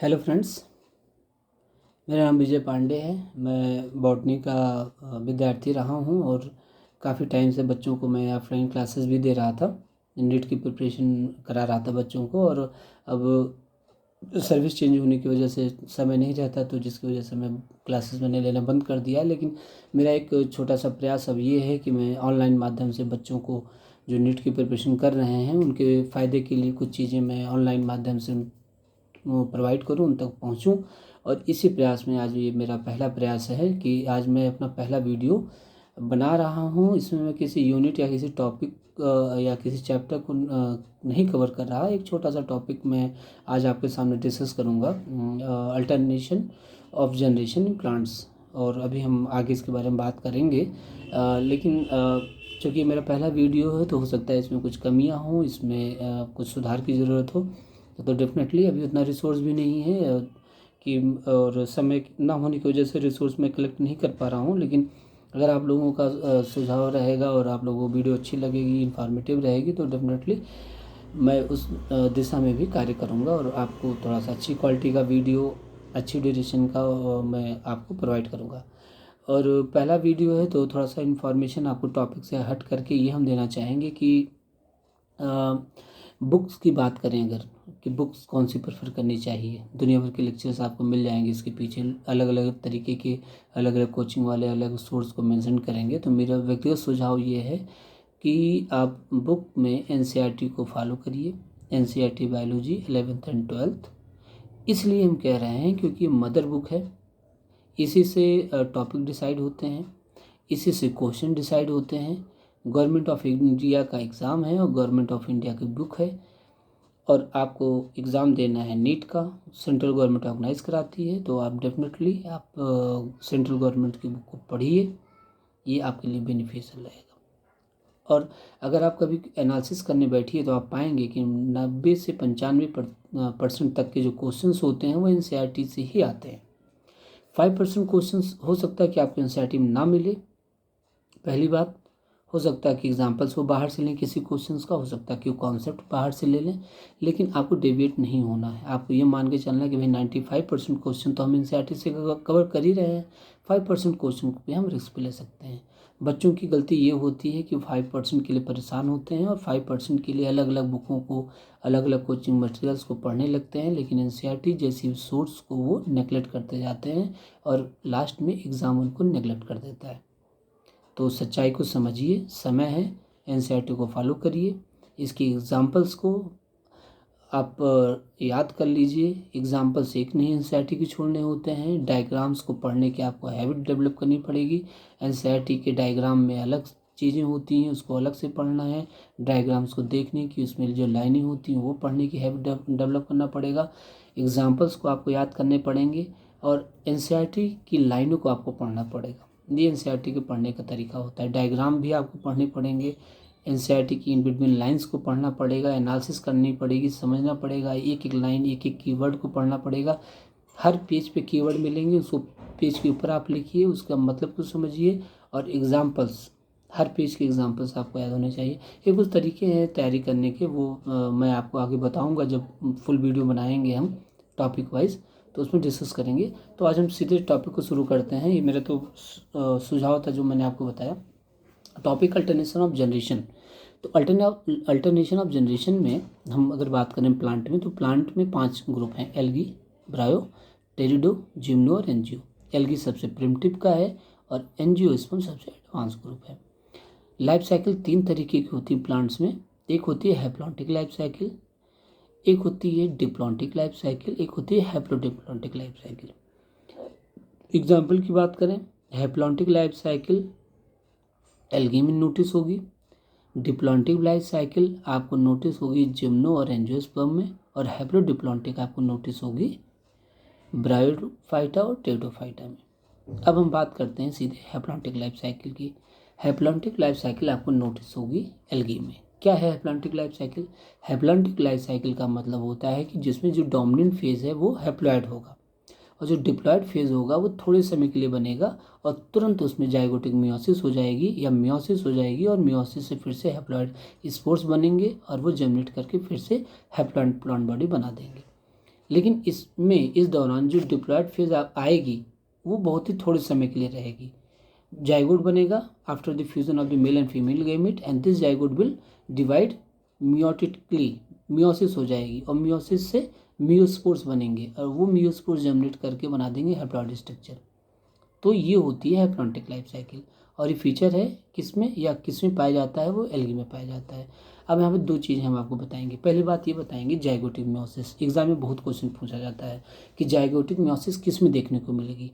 Hello friends, मेरा नाम विजय पांडे है। मैं बॉटनी का विद्यार्थी रहा हूं और काफ़ी टाइम से बच्चों को मैं ऑफलाइन क्लासेस भी दे रहा था। नीट की प्रिपरेशन करा रहा था बच्चों को। और अब सर्विस चेंज होने की वजह से समय नहीं रहता, तो जिसकी वजह से मैं क्लासेस मैंने लेना बंद कर दिया। लेकिन मेरा एक छोटा सा प्रयास अब ये है कि मैं ऑनलाइन माध्यम से बच्चों को जो नीट की प्रिपरेशन कर रहे हैं उनके फ़ायदे के लिए कुछ चीज़ें मैं ऑनलाइन माध्यम से वो प्रोवाइड करूँ, उन तक पहुँचूँ। और इसी प्रयास में आज ये मेरा पहला प्रयास है कि आज मैं अपना पहला वीडियो बना रहा हूँ। इसमें मैं किसी यूनिट या किसी टॉपिक या किसी चैप्टर को नहीं कवर कर रहा। एक छोटा सा टॉपिक मैं आज आपके सामने डिस्कस करूँगा, alternation of generation in plants. और अभी हम आगे इसके बारे में बात करेंगे। लेकिन चूँकि मेरा पहला वीडियो है तो हो सकता है इसमें कुछ कमियाँ हों, इसमें कुछ सुधार की ज़रूरत हो। तो डेफिनेटली अभी उतना रिसोर्स भी नहीं है कि और समय ना होने की वजह से रिसोर्स मैं कलेक्ट नहीं कर पा रहा हूँ। लेकिन अगर आप लोगों का सुझाव रहेगा और आप लोगों को वीडियो अच्छी लगेगी, इन्फॉर्मेटिव रहेगी, तो डेफिनेटली मैं उस दिशा में भी कार्य करूँगा और आपको थोड़ा सा अच्छी क्वालिटी का वीडियो, अच्छी ड्यूरेशन का मैं आपको प्रोवाइड करूँगा। और पहला वीडियो है तो थोड़ा सा इन्फॉर्मेशन आपको टॉपिक से हट करके ये हम देना चाहेंगे कि बुक्स की बात करें अगर, कि बुक्स कौन सी प्रेफर करनी चाहिए। दुनिया भर के लेक्चर्स आपको मिल जाएंगे, इसके पीछे अलग अलग तरीके के अलग अलग कोचिंग वाले अलग सोर्स को मेंशन करेंगे। तो मेरा व्यक्तिगत सुझाव ये है कि आप बुक में एनसीईआरटी को फॉलो करिए, NCERT biology 11th and 12th। इसलिए हम कह रहे हैं क्योंकि मदर बुक है, इसी से टॉपिक डिसाइड होते हैं, इसी से क्वेश्चन डिसाइड होते हैं। गवर्नमेंट ऑफ इंडिया का एग्ज़ाम है और गवर्नमेंट ऑफ इंडिया की बुक है। और आपको एग्ज़ाम देना है नीट का, सेंट्रल गवर्नमेंट ऑर्गेनाइज़ कराती है। तो आप डेफिनेटली आप सेंट्रल गवर्नमेंट की बुक को पढ़िए, ये आपके लिए बेनिफिशियल रहेगा। और अगर आप कभी एनालिसिस करने बैठिए तो आप पाएंगे कि 90 से 95% तक के जो क्वेश्चंस होते हैं वो एनसीईआरटी से ही आते हैं। 5% क्वेश्चंस हो सकता है कि आपको एनसीईआरटी में ना मिले। पहली बात, हो सकता है कि एग्जाम्पल्स वो बाहर से लें किसी क्वेश्चंस का, हो सकता है कि वो कॉन्सेप्ट बाहर से ले लें। लेकिन आपको डेविएट नहीं होना है, आपको ये मान के चलना है कि भाई 95% क्वेश्चन तो हम एनसीईआरटी से कवर कर ही रहे हैं, 5% क्वेश्चन पे हम रिस्क पे ले सकते हैं। बच्चों की गलती ये होती है कि 5% के लिए परेशान होते हैं और 5% के लिए अलग अलग बुकों को, अलग अलग कोचिंग मटेरियल्स को पढ़ने लगते हैं, लेकिन एनसीईआरटी जैसी सोर्स को वो नेगलेक्ट करते जाते हैं और लास्ट में एग्ज़ाम उनको नेगलेक्ट कर देता है। तो सच्चाई को समझिए, समय है, एनसीईआरटी को फॉलो करिए, इसकी एग्जाम्पल्स को आप याद कर लीजिए। एग्जाम्पल्स एक नहीं एनसीईआरटी के छोड़ने होते हैं। डायग्राम्स को पढ़ने की आपको हैबिट डेवलप करनी पड़ेगी। एनसीईआरटी के डायग्राम में अलग चीज़ें होती हैं, उसको अलग से पढ़ना है। डायग्राम्स को देखने की, उसमें जो लाइनें होती हैं वो पढ़ने की हैबिट डेवलप करना पड़ेगा। एग्जाम्पल्स को आपको याद करने पड़ेंगे और एनसीईआरटी की लाइनों को आपको पढ़ना पड़ेगा। ये एनसीईआरटी के पढ़ने का तरीका होता है। डायग्राम भी आपको पढ़ने पड़ेंगे, एनसीईआरटी की इन बिटवीन लाइंस को पढ़ना पड़ेगा, एनालिसिस करनी पड़ेगी, समझना पड़ेगा, एक एक लाइन, एक एक कीवर्ड को पढ़ना पड़ेगा। हर पेज पे कीवर्ड मिलेंगे, उसको पेज के ऊपर आप लिखिए, उसका मतलब को समझिए। और एग्जाम्पल्स, हर पेज के एग्जाम्पल्स आपको याद होने चाहिए। ये कुछ तरीके हैं तैयारी करने के, वो मैं आपको आगे बताऊँगा जब फुल वीडियो बनाएंगे हम टॉपिक वाइज, तो उसमें डिस्कस करेंगे। तो आज हम सीधे टॉपिक को शुरू करते हैं। ये मेरा तो सुझाव था जो मैंने आपको बताया। Topic alternation of generation. तो अल्टरनेशन ऑफ जनरेशन में हम अगर बात करें प्लांट में, तो प्लांट में 5 ग्रुप हैं: एल्गी, ब्रायो, टेरिडो, जिम्नो और एनजियो। एल्गी सबसे प्रिमिटिव का है और एंजियोस्पर्म सबसे एडवांस ग्रुप है। लाइफ साइकिल 3 तरीके की होती है प्लांट्स में। एक होती है हैप्लॉन्टिक लाइफ साइकिल, एक होती है डिप्लॉन्टिक लाइफ साइकिल, एक होती है हैप्लोडिप्लॉन्टिक लाइफ साइकिल। एग्जाम्पल की बात करें, हैप्लॉन्टिक लाइफ साइकिल एल्गी में नोटिस होगी, डिप्लॉन्टिक लाइफ साइकिल आपको नोटिस होगी जिम्नो और एंजियोस्पर्म में, और हैप्लोडिप्लॉन्टिक आपको नोटिस होगी ब्रायोफाइटा और टेरिडोफाइटा में। अब हम बात करते हैं सीधे हैप्लॉन्टिक लाइफ साइकिल की। हैप्लॉन्टिक लाइफ साइकिल आपको नोटिस होगी एल्गी में। क्या है haplontic life cycle? Haplontic life cycle का मतलब होता है कि जिसमें जो डोमिनेंट फेज है वो हैप्लॉइड होगा और जो डिप्लॉयड फेज होगा वो थोड़े समय के लिए बनेगा और तुरंत उसमें जाइगोटिक मियोसिस हो जाएगी या मियोसिस हो जाएगी और मियोसिस से फिर से हैप्लॉइड स्पोर्स बनेंगे और वो जर्मिनेट करके फिर से हैप्लॉइड प्लांट बॉडी बना देंगे। लेकिन इसमें इस दौरान जो डिप्लॉयड फेज आएगी वो बहुत ही थोड़े समय के लिए रहेगी। जाइगोट बनेगा after the fusion of the male and female gamete and this zygote will divide meiotically, meiosis हो जाएगी और मियोसिस से मियोस्पोर्स बनेंगे और वो मियोस्पोर्स जनरेट करके बना देंगे हैप्लॉइड स्ट्रक्चर। तो ये होती है हैप्लॉन्टिक लाइफ साइकिल और ये फीचर है किसमें या किसमें पाया जाता है, वो एल्गी में पाया जाता है। अब यहाँ पे दो चीज़ें हम आपको बताएंगे। पहली बात ये बताएंगे जाइगोटिक मियोसिस। एग्जाम में बहुत क्वेश्चन पूछा जाता है कि जाइगोटिक मियोसिस किस में देखने को मिलेगी,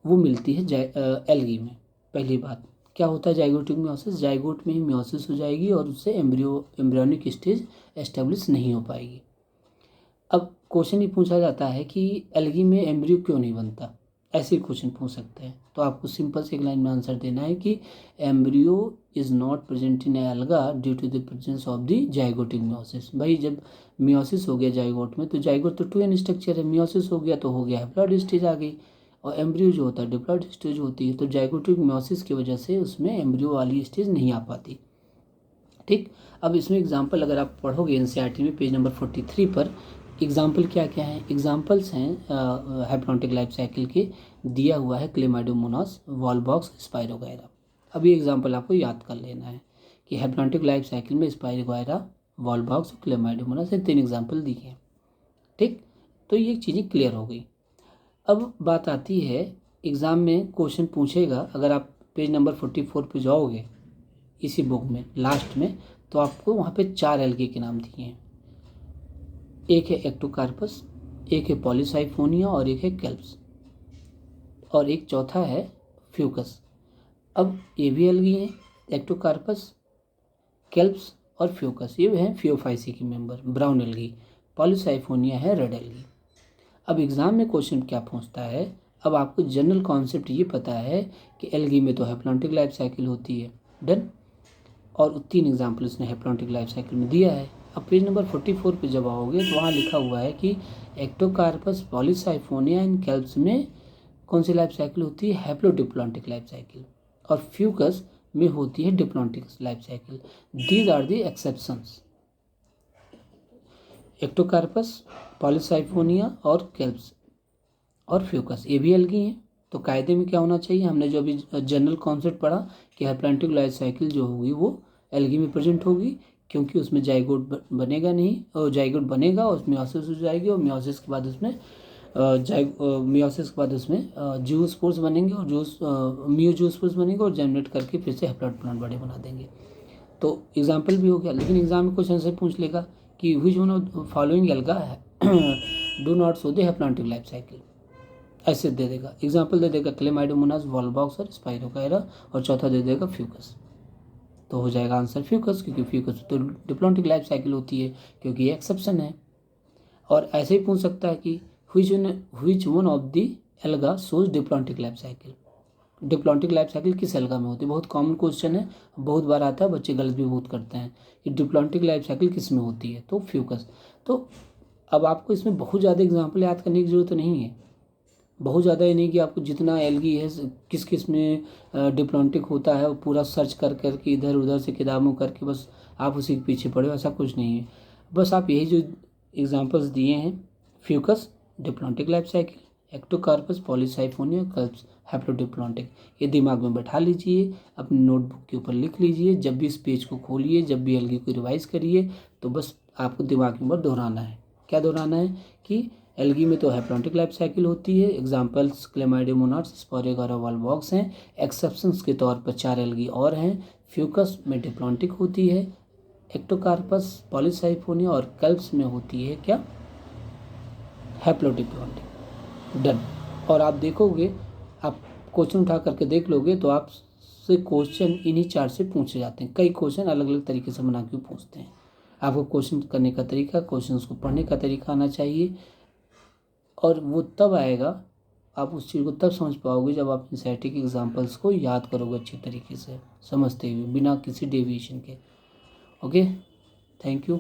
वो मिलती है एल्गी में। पहली बात क्या होता है जाइगोटिक मियोसिस, जाइगोट में ही मियोसिस हो जाएगी और उससे एम्ब्रियोनिक स्टेज एस्टेब्लिश नहीं हो पाएगी। अब क्वेश्चन ये पूछा जाता है कि एल्गी में एम्ब्रियो क्यों नहीं बनता, ऐसे क्वेश्चन पूछ सकते हैं। तो आपको सिंपल से एक लाइन में आंसर देना है कि embryo is not present in alga due to the presence of the zygotic meiosis. भाई जब मियोसिस हो गया जाइगोट में तो जाइगोट तो 2n स्ट्रक्चर है, मियोसिस हो गया तो हो गया हैप्लॉइड स्टेज आ गई और एम्ब्रियो जो होता है डिप्लॉइड स्टेज होती है। तो जाइगोटिक मियोसिस की वजह से उसमें एम्ब्रियो वाली स्टेज नहीं आ पाती। ठीक, अब इसमें एग्जाम्पल अगर आप पढ़ोगे एनसीईआरटी में पेज नंबर 43 पर एग्जाम्पल क्या क्या हैं, एग्जाम्पल्स हैं हैप्लॉन्टिक लाइफ साइकिल के दिया हुआ है क्लेमाइडोमोनास, वॉलबॉक्स, स्पाइरोगायरा। अब ये एग्जाम्पल आपको याद कर लेना है कि हैप्लॉन्टिक लाइफ साइकिल में स्पाइरोगायरा, वॉलबॉक्स और क्लेमाइडोमोनास ये 3 एग्जाम्पल दिए हैं। ठीक, तो ये चीज़ें क्लियर हो गई। अब बात आती है एग्ज़ाम में क्वेश्चन पूछेगा, अगर आप पेज नंबर 44 पे जाओगे इसी बुक में लास्ट में तो आपको वहाँ पे 4 एल्गी के नाम दिए हैं। एक है एक्टोकार्पस, एक है पॉलीसाइफोनिया और एक है केल्प्स और एक चौथा है फ्यूकस। अब ये भी एल्गी हैं, एक्टोकार्पस, केल्प्स और फ्यूकस, ये हैं फियोफाइसी के मेंबर, ब्राउन एल्गी। पॉलीसाइफोनिया है रेड एल्गी। अब एग्ज़ाम में क्वेश्चन क्या पूछता है, अब आपको जनरल कॉन्सेप्ट ये पता है कि एल्गी में तो हैप्लॉन्टिक लाइफ साइकिल होती है, डन, और 3 एग्जाम्पल उसने हैप्लॉन्टिक लाइफ साइकिल में दिया है। अब पेज नंबर 44 पे जब आओगे तो वहाँ लिखा हुआ है कि एक्टोकार्पस, पॉलीसाइफोनिया इन कैल्प्स में कौन सी लाइफ साइकिल होती है, हैप्लोडिप्लॉन्टिक लाइफ साइकिल, और फ्यूकस में होती है diplontic life cycle. These are the exceptions, Ectocarpus, Polysiphonia और कैल्प्स और फ्यूकस ये भी एल्गी हैं। तो कायदे में क्या होना चाहिए, हमने जो अभी जनरल कॉन्सेप्ट पढ़ा कि हैप्लॉन्टिक लाइफ साइकिल जो होगी वो एल्गी में प्रेजेंट होगी क्योंकि उसमें जाइगोट बनेगा नहीं, और जाइगोट बनेगा और मियोसिस हो जाएगी और मियोसिस के बाद उसमें मियोसिस के बाद उसमें जूस्पोर्स बनेंगे और मियोजूस्पोर्स बनेंगे और जनरेट करके फिर से हैप्लॉइड प्लांट बड़े बना देंगे। तो एग्जाम्पल भी हो गया, लेकिन एग्जाम में क्वेश्चन से पूछ लेगा कि which one of following alga do not show the haplontic life cycle, ऐसे दे देगा। एग्जाम्पल दे देगा क्लेमाइडोमोनास, वॉलबॉक्स और स्पाइरोगायरा और चौथा दे देगा फ्यूकस। तो हो जाएगा आंसर फ्यूकस, क्योंकि फ्यूकस तो डिप्लॉन्टिक लाइफ साइकिल होती है क्योंकि ये एक्सेप्शन है। और ऐसे ही पूछ सकता है कि which one of the alga shows diplontic life cycle, diplontic life cycle किस एल्गा में होती है। बहुत कॉमन क्वेश्चन है, बहुत बार आता है, बच्चे गलत भी बहुत करते हैं कि डिप्लॉन्टिक लाइफ साइकिल किस में होती है, तो फ्यूकस। तो अब आपको इसमें बहुत ज़्यादा एग्जाम्पल याद करने की जरूरत नहीं है, बहुत ज़्यादा ही नहीं कि आपको जितना एल्गी है किस किस में डिप्लॉन्टिक होता है वो पूरा सर्च कर करके इधर उधर से किताबों करके बस आप उसी के पीछे पड़े हो, ऐसा कुछ नहीं है। बस आप यही जो एग्जांपल्स दिए हैं, Fucus diplontic life cycle, Ectocarpus, Polysiphonia, kelps haplodiplontic, ये दिमाग में बैठा लीजिए, अपनी नोटबुक के ऊपर लिख लीजिए। जब भी इस पेज को खोलिए, जब भी एल्गी को रिवाइज करिए तो बस आपको दिमाग के ऊपर दोहराना है। क्या दोहराना है कि एल्गी में तो हैप्लॉन्टिक लाइफ साइकिल होती है, एग्जाम्पल्स क्लेमाइडोमोनास, स्पाइरोगायरा, वॉलबॉक्स हैं। एक्सेप्शंस के तौर पर 4 एल्गी और हैं। फ्यूकस में डिप्लॉन्टिक होती है, एक्टोकार्पस, पॉलीसाइफोनिया और कल्प्स में होती है क्या, हैप्लोडिप्लॉन्टिक। डन। और आप देखोगे, आप क्वेश्चन उठा करके देख लोगे तो आपसे क्वेश्चन इन्हीं 4 से पूछे जाते हैं। कई क्वेश्चन अलग अलग तरीके से बना के पूछते हैं। आपको क्वेश्चन करने का तरीका, क्वेश्चन को पढ़ने का तरीका आना चाहिए, और वो तब आएगा, आप उस चीज़ को तब समझ पाओगे जब आप एनसीईआरटी के एग्जाम्पल्स को याद करोगे अच्छी तरीके से, समझते हुए बिना किसी डेविएशन के। Okay, thank you.